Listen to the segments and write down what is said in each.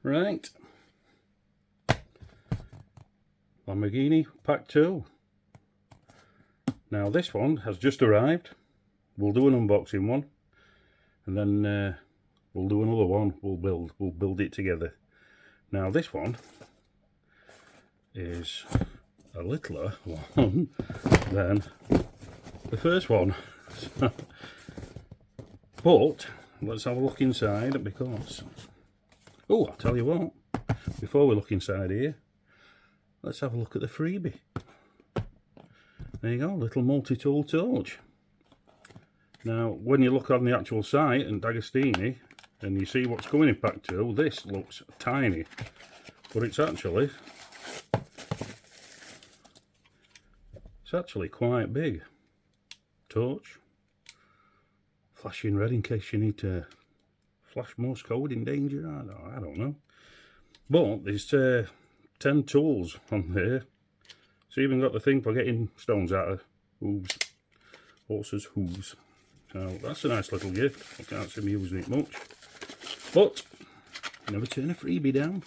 Right. Lamborghini Pack 2. Now this one has just arrived. We'll do an unboxing one, and then we'll do another one. We'll build it together. Now this one is a littler one than the first one. But let's have a look inside, because oh, I'll tell you what, before we look inside here, let's have a look at the freebie. There you go, little multi-tool torch. Now when you look on the actual site in Deagostini and you see what's coming in Pack 2, this looks tiny, but it's actually quite big. Torch, flashing red in case you need to flash Morse code in danger. I don't know. But there's 10 tools on there. It's even got the thing for getting stones out of hooves, horses' hooves. So that's a nice little gift. I can't see me using it much, but never turn a freebie down.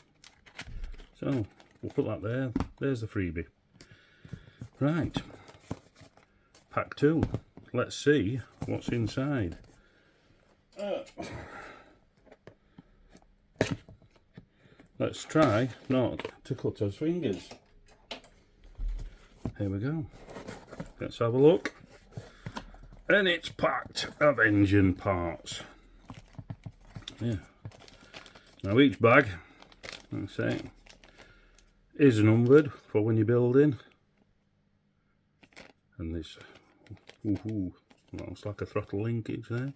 So we'll put that there. There's the freebie. Right, Pack 2. Let's see what's inside. Let's try not to cut our fingers. Here we go. Let's have a look. And it's packed of engine parts. Yeah. Now each bag, let's say, is numbered for when you're building. And this, looks like a throttle linkage there.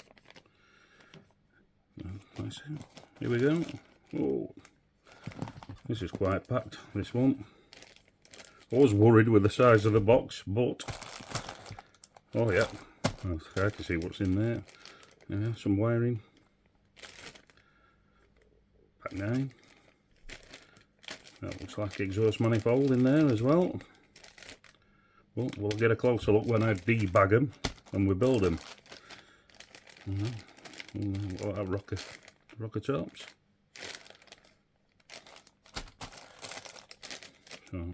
Nice. Here we go. Oh, this is quite packed, this one. I was worried with the size of the box, but oh yeah, I can see what's in there. Yeah, some wiring. Pack 9. That looks like exhaust manifold in there as well. Well, we'll get a closer look when I debag them and we build them. What about rocker tops? So,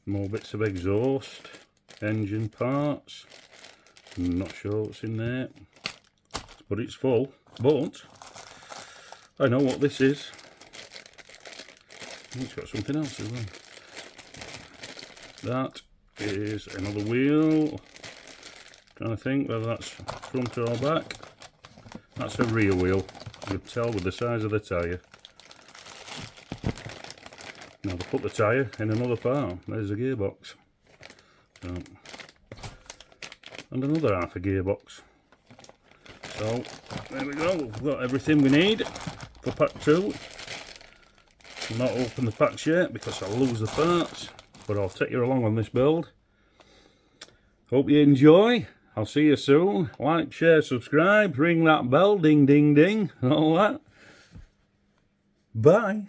more bits of exhaust, engine parts. I'm not sure what's in there, but it's full. But I know what this is. It's got something else as well. That is another wheel. Trying to think whether that's front or back. That's a rear wheel. You can tell with the size of the tyre. Now they put the tyre in another part. There's a gearbox. So, and another half a gearbox. So there we go. We've got everything we need for Pack 2. I'll not open the packs yet because I'll lose the parts. But I'll take you along on this build. Hope you enjoy. I'll see you soon. Like, share, subscribe, ring that bell, ding, ding, ding, and all that. Bye.